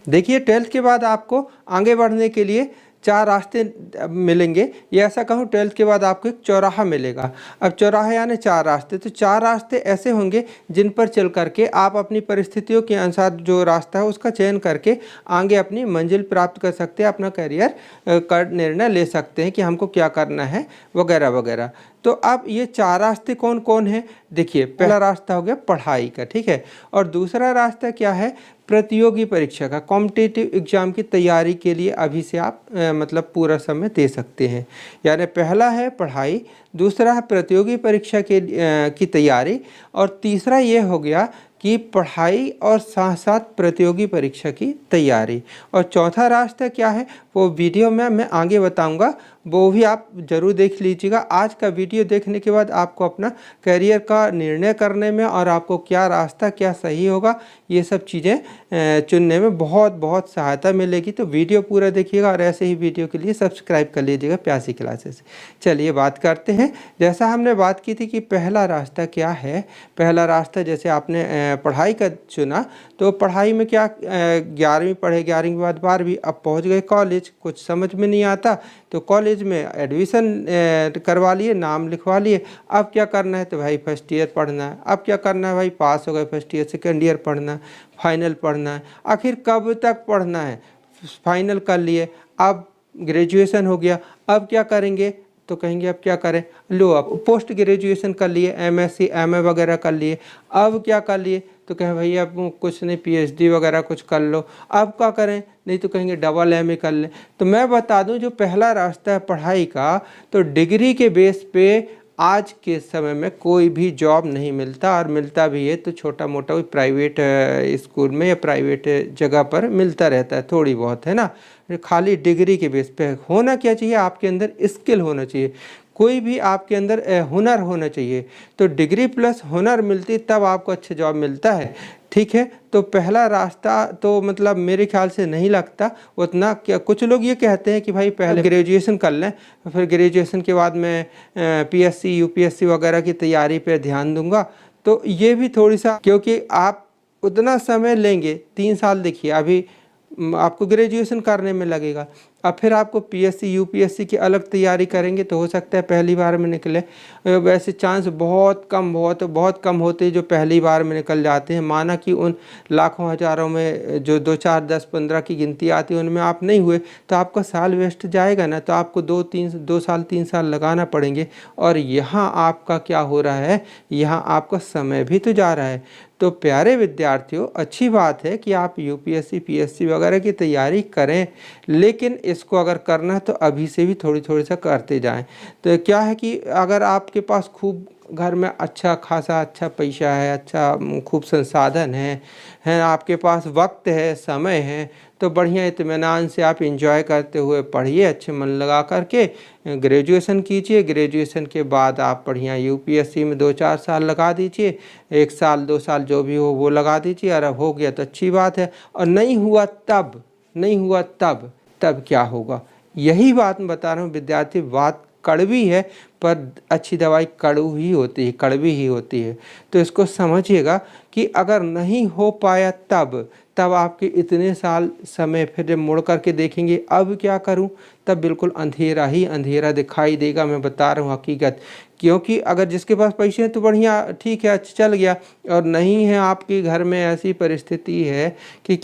देखिए 12th के बाद आपको आगे बढ़ने के लिए 4 रास्ते मिलेंगे, या ऐसा कहूँ 12th के बाद आपको एक चौराहा मिलेगा। अब चौराहा यानी 4 रास्ते, तो 4 रास्ते ऐसे होंगे जिन पर चल करके आप अपनी परिस्थितियों के अनुसार जो रास्ता है उसका चयन करके आगे अपनी मंजिल प्राप्त कर सकते हैं, अपना करियर का निर्णय ले सकते हैं कि हमको क्या करना है वगैरह वगैरह। तो अब ये 4 रास्ते कौन कौन हैं? देखिए, पहला रास्ता हो गया पढ़ाई का, ठीक है, और दूसरा रास्ता क्या है? प्रतियोगी परीक्षा का, कॉम्पिटिटिव एग्जाम की तैयारी के लिए अभी से आप मतलब पूरा समय दे सकते हैं। यानी पहला है पढ़ाई, दूसरा है प्रतियोगी परीक्षा की तैयारी, और तीसरा ये हो गया कि पढ़ाई और साथ साथ प्रतियोगी परीक्षा की तैयारी। और चौथा रास्ता क्या है वो वीडियो में मैं आगे बताऊंगा, वो भी आप ज़रूर देख लीजिएगा। आज का वीडियो देखने के बाद आपको अपना करियर का निर्णय करने में और आपको क्या रास्ता क्या सही होगा ये सब चीज़ें चुनने में बहुत बहुत सहायता मिलेगी। तो वीडियो पूरा देखिएगा और ऐसे ही वीडियो के लिए सब्सक्राइब कर लीजिएगा प्यासी क्लासेस। चलिए बात करते हैं। जैसा हमने बात की थी कि पहला रास्ता क्या है, पहला रास्ता जैसे आपने पढ़ाई का चुना, तो पढ़ाई में क्या 11वीं पढ़े, 11वीं के बाद 12वीं, अब पहुंच गए कॉलेज, कुछ समझ में नहीं आता तो कॉलेज में एडमिशन करवा लिए, नाम लिखवा लिए। अब क्या करना है? तो भाई फर्स्ट ईयर पढ़ना है। अब क्या करना है भाई? पास हो गए फर्स्ट ईयर, सेकेंड ईयर पढ़ना है, फाइनल पढ़ना है। आखिर कब तक पढ़ना है? फाइनल कर लिए, अब ग्रेजुएशन हो गया, अब क्या करेंगे? तो कहेंगे अब क्या करें? लो अब पोस्ट ग्रेजुएशन कर लिए, एमएससी एमए वगैरह कर लिए, अब क्या कर लिए? तो कहें भैया अब कुछ नहीं, पीएचडी वगैरह कुछ कर लो। अब क्या करें? नहीं तो कहेंगे डबल एमए कर लें। तो मैं बता दूं जो पहला रास्ता है पढ़ाई का, तो डिग्री के बेस पे आज के समय में कोई भी जॉब नहीं मिलता, और मिलता भी है तो छोटा मोटा कोई प्राइवेट स्कूल में या प्राइवेट जगह पर मिलता रहता है, थोड़ी बहुत, है ना। खाली डिग्री के बेस पे होना क्या चाहिए? आपके अंदर स्किल होना चाहिए, कोई भी आपके अंदर हुनर होना चाहिए। तो डिग्री प्लस हुनर मिलती तब आपको अच्छा जॉब मिलता है, ठीक है। तो पहला रास्ता तो मतलब मेरे ख्याल से नहीं लगता उतना। क्या कुछ लोग ये कहते हैं कि भाई पहले ग्रेजुएशन कर लें, फिर ग्रेजुएशन के बाद मैं पीएससी यूपीएससी वगैरह की तैयारी पे ध्यान दूंगा। तो ये भी थोड़ी सा, क्योंकि आप उतना समय लेंगे, 3 साल देखिए अभी आपको ग्रेजुएशन करने में लगेगा, अब फिर आपको पीएससी यूपीएससी की अलग तैयारी करेंगे तो हो सकता है पहली बार में निकले। वैसे चांस बहुत कम होते हैं जो पहली बार में निकल जाते हैं। माना कि उन लाखों हज़ारों में जो 2 4 10 15 की गिनती आती है उनमें आप नहीं हुए तो आपका साल वेस्ट जाएगा ना। तो आपको 2 साल 3 साल लगाना पड़ेंगे, और यहाँ आपका क्या हो रहा है, यहाँ आपका समय भी तो जा रहा है। तो प्यारे विद्यार्थियों, अच्छी बात है कि आप यूपीएससी पीएससी वगैरह की तैयारी करें, लेकिन इसको अगर करना है तो अभी से भी थोड़ी थोड़ी सा करते जाएं। तो क्या है कि अगर आपके पास खूब घर में अच्छा खासा अच्छा पैसा है, अच्छा खूब संसाधन है, आपके पास वक्त है, समय है, तो बढ़िया इत्मीनान से आप एंजॉय करते हुए पढ़िए, अच्छे मन लगा करके ग्रेजुएशन कीजिए। ग्रेजुएशन के बाद आप बढ़िया यूपीएससी में 2 4 साल लगा दीजिए, 1 साल 2 साल जो भी हो वो लगा दीजिए, और अब हो गया तो अच्छी बात है। और नहीं हुआ तब क्या होगा? यही बात मैं बता रहा हूँ विद्यार्थी। बात कड़वी है पर अच्छी दवाई कड़वी ही होती है। तो इसको समझिएगा कि अगर नहीं हो पाया तब आपके इतने साल समय फिर जब मुड़ करके देखेंगे अब क्या करूं, तब बिल्कुल अंधेरा ही अंधेरा दिखाई देगा। मैं बता रहा हूं हकीकत। क्योंकि अगर जिसके पास पैसे हैं तो बढ़िया, ठीक है, अच्छा चल गया, और नहीं है आपके घर में ऐसी परिस्थिति है कि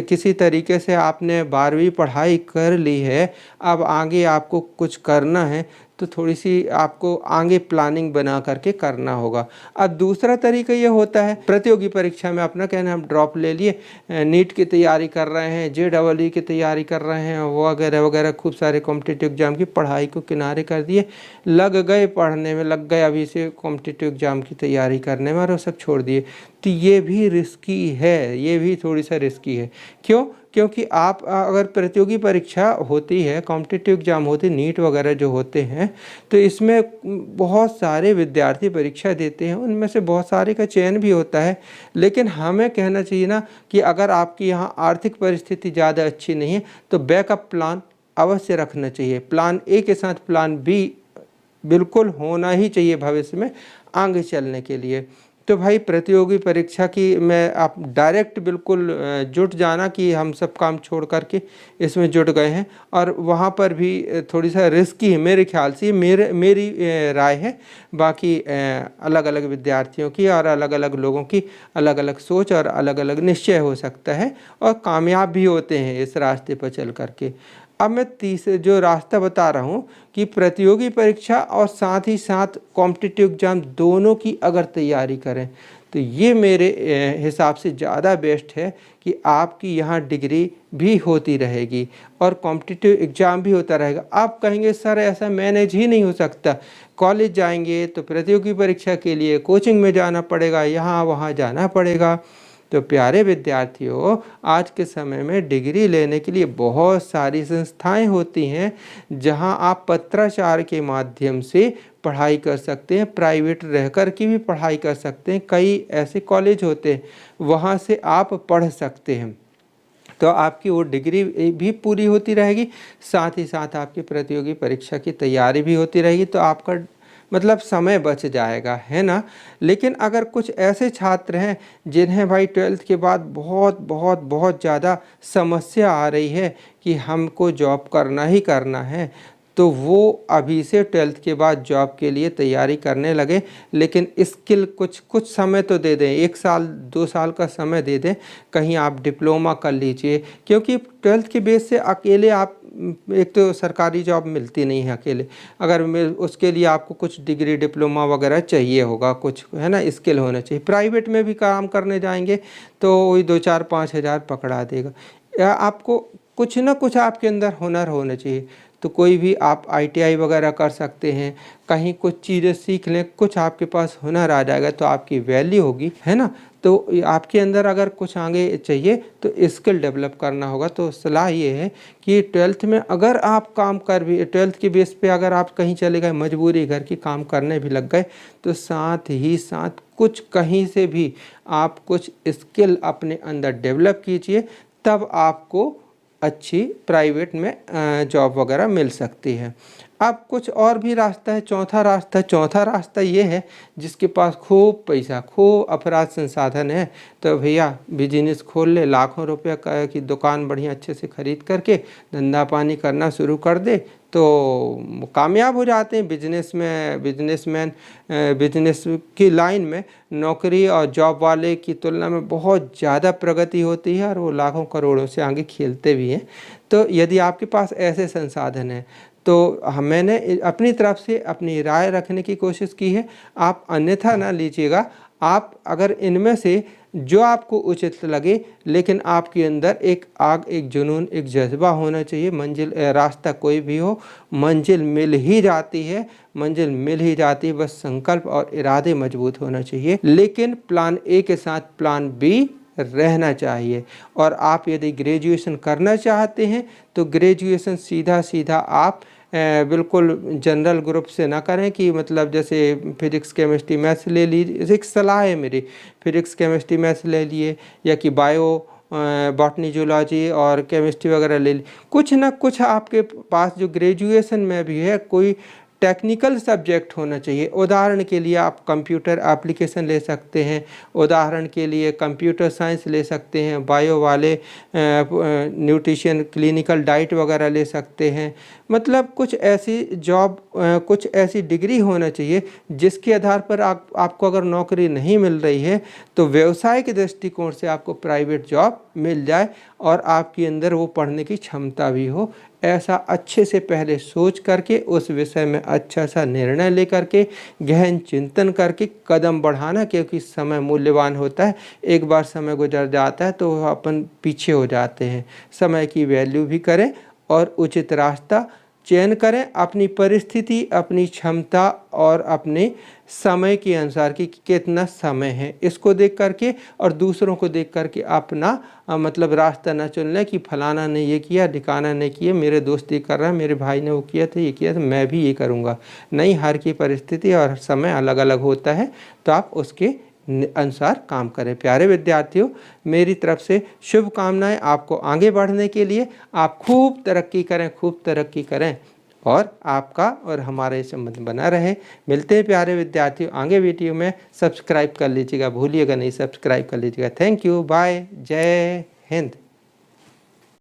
किसी तरीके से आपने 12वीं पढ़ाई कर ली है, अब आगे आपको कुछ करना है, तो थोड़ी सी आपको आगे प्लानिंग बना करके करना होगा। अब दूसरा तरीका ये होता है, प्रतियोगी परीक्षा में अपना कहना हम ड्रॉप ले लिए, नीट की तैयारी कर रहे हैं, JEE की तैयारी कर रहे हैं, वगैरह वगैरह खूब सारे कॉम्पिटिटिव एग्जाम की पढ़ाई को किनारे कर दिए, लग गए पढ़ने में, लग गए अभी से कॉम्पिटिटिव एग्जाम की तैयारी करने में, और वो सब छोड़ दिए। तो ये भी रिस्की है, ये भी थोड़ी सा रिस्की है। क्यों? क्योंकि आप अगर प्रतियोगी परीक्षा होती है, कॉम्पिटिटिव एग्जाम होती है, नीट वगैरह जो होते हैं, तो इसमें बहुत सारे विद्यार्थी परीक्षा देते हैं, उनमें से बहुत सारे का चयन भी होता है। लेकिन हमें कहना चाहिए ना कि अगर आपकी यहाँ आर्थिक परिस्थिति ज़्यादा अच्छी नहीं है तो बैकअप प्लान अवश्य रखना चाहिए। प्लान ए के साथ प्लान बी बिल्कुल होना ही चाहिए भविष्य में आगे चलने के लिए। तो भाई प्रतियोगी परीक्षा की मैं आप डायरेक्ट बिल्कुल जुट जाना कि हम सब काम छोड़ करके इसमें जुट गए हैं, और वहाँ पर भी थोड़ी सा रिस्की है मेरे ख्याल से, मेरी राय है। बाकी अलग अलग विद्यार्थियों की और अलग अलग लोगों की अलग अलग सोच और अलग अलग निश्चय हो सकता है, और कामयाब भी होते हैं इस रास्ते पर चल करके। अब मैं तीसरे जो रास्ता बता रहा हूँ कि प्रतियोगी परीक्षा और साथ ही साथ कॉम्पिटिटिव एग्ज़ाम दोनों की अगर तैयारी करें तो ये मेरे हिसाब से ज़्यादा बेस्ट है कि आपकी यहाँ डिग्री भी होती रहेगी और कॉम्पिटिटिव एग्ज़ाम भी होता रहेगा। आप कहेंगे सर ऐसा मैनेज ही नहीं हो सकता, कॉलेज जाएंगे तो प्रतियोगी परीक्षा के लिए कोचिंग में जाना पड़ेगा, यहाँ वहाँ जाना पड़ेगा। तो प्यारे विद्यार्थियों, आज के समय में डिग्री लेने के लिए बहुत सारी संस्थाएं होती हैं जहां आप पत्राचार के माध्यम से पढ़ाई कर सकते हैं, प्राइवेट रहकर की भी पढ़ाई कर सकते हैं। कई ऐसे कॉलेज होते हैं वहां से आप पढ़ सकते हैं, तो आपकी वो डिग्री भी पूरी होती रहेगी, साथ ही साथ आपकी प्रतियोगी परीक्षा की तैयारी भी होती रहेगी। तो आपका मतलब समय बच जाएगा, है ना। लेकिन अगर कुछ ऐसे छात्र हैं जिन्हें भाई 12th के बाद बहुत बहुत बहुत ज़्यादा समस्या आ रही है कि हमको जॉब करना ही करना है, तो वो अभी से 12th के बाद जॉब के लिए तैयारी करने लगे। लेकिन स्किल कुछ समय तो दे दें, 1 साल 2 साल का समय दे दें, कहीं आप डिप्लोमा कर लीजिए, क्योंकि 12th के बेस से अकेले आप एक तो सरकारी जॉब मिलती नहीं है अकेले, अगर उसके लिए आपको कुछ डिग्री डिप्लोमा वगैरह चाहिए होगा, कुछ है ना स्किल होना चाहिए। प्राइवेट में भी काम करने जाएंगे तो वही 2-4-5 हज़ार पकड़ा देगा। या आपको कुछ ना कुछ आपके अंदर हुनर होना चाहिए, तो कोई भी आप ITI वगैरह कर सकते हैं, कहीं कुछ चीज़ें सीख लें, कुछ आपके पास हुनर आ जाएगा तो आपकी वैल्यू होगी, है ना। तो आपके अंदर अगर कुछ आगे चाहिए तो स्किल डेवलप करना होगा। तो सलाह ये है कि 12th में अगर आप काम कर भी 12th के बेस पे अगर आप कहीं चले गए, मजबूरी घर की काम करने भी लग गए, तो साथ ही साथ कुछ कहीं से भी आप कुछ स्किल अपने अंदर डेवलप कीजिए, तब आपको अच्छी प्राइवेट में जॉब वगैरह मिल सकती है। अब कुछ और भी रास्ता है, चौथा रास्ता ये है जिसके पास खूब पैसा, खूब अपराध संसाधन है, तो भैया बिजनेस खोल ले, लाखों रुपए की दुकान बढ़िया अच्छे से खरीद करके धंधा पानी करना शुरू कर दे, तो कामयाब हो जाते हैं। बिजनेसमैन बिजनेस की लाइन में नौकरी और जॉब वाले की तुलना में बहुत ज़्यादा प्रगति होती है और वो लाखों करोड़ों से आगे खेलते भी हैं। तो यदि आपके पास ऐसे संसाधन हैं तो मैंने अपनी तरफ से अपनी राय रखने की कोशिश की है, आप अन्यथा ना लीजिएगा। आप अगर इनमें से जो आपको उचित लगे, लेकिन आपके अंदर एक आग, एक जुनून, एक जज्बा होना चाहिए। रास्ता कोई भी हो, मंजिल मिल ही जाती है, बस संकल्प और इरादे मजबूत होना चाहिए। लेकिन प्लान ए के साथ प्लान बी रहना चाहिए। और आप यदि ग्रेजुएशन करना चाहते हैं तो ग्रेजुएशन सीधा आप बिल्कुल जनरल ग्रुप से ना करें कि मतलब जैसे फिजिक्स केमिस्ट्री मैथ्स ले लीजिए, एक सलाह है मेरी, फिजिक्स केमिस्ट्री मैथ्स ले लिए, या कि बायो बॉटनी जूलॉजी और केमिस्ट्री वगैरह ले ली। कुछ ना कुछ आपके पास जो ग्रेजुएशन में भी है कोई टेक्निकल सब्जेक्ट होना चाहिए। उदाहरण के लिए आप कंप्यूटर एप्लीकेशन ले सकते हैं, उदाहरण के लिए कंप्यूटर साइंस ले सकते हैं, बायो वाले न्यूट्रिशन, क्लिनिकल डाइट वगैरह ले सकते हैं। मतलब कुछ ऐसी जॉब, कुछ ऐसी डिग्री होना चाहिए जिसके आधार पर आपको अगर नौकरी नहीं मिल रही है तो व्यवसाय के दृष्टिकोण से आपको प्राइवेट जॉब मिल जाए और आपके अंदर वो पढ़ने की क्षमता भी हो। ऐसा अच्छे से पहले सोच करके उस विषय में अच्छा सा निर्णय लेकर के गहन चिंतन करके कदम बढ़ाना, क्योंकि समय मूल्यवान होता है। एक बार समय गुजर जाता है तो अपन पीछे हो जाते हैं। समय की वैल्यू भी करें और उचित रास्ता चयन करें, अपनी परिस्थिति, अपनी क्षमता और अपने समय के अनुसार कि कितना समय है इसको देख करके, और दूसरों को देख करके अपना मतलब रास्ता न चुन लें कि फलाना ने ये किया, ढिकाना ने किया, मेरे दोस्त ये कर रहा है, मेरे भाई ने वो किया था, ये किया था, मैं भी ये करूँगा। नहीं, हर की परिस्थिति और समय अलग अलग होता है, तो आप उसके अनुसार काम करें। प्यारे विद्यार्थियों, मेरी तरफ से शुभकामनाएं आपको आगे बढ़ने के लिए। आप खूब तरक्की करें, खूब तरक्की करें। और आपका और हमारे संबंध बना रहे। मिलते हैं प्यारे विद्यार्थियों आगे वीडियो में। सब्सक्राइब कर लीजिएगा, भूलिएगा नहीं, सब्सक्राइब कर लीजिएगा। थैंक यू, बाय, जय हिंद।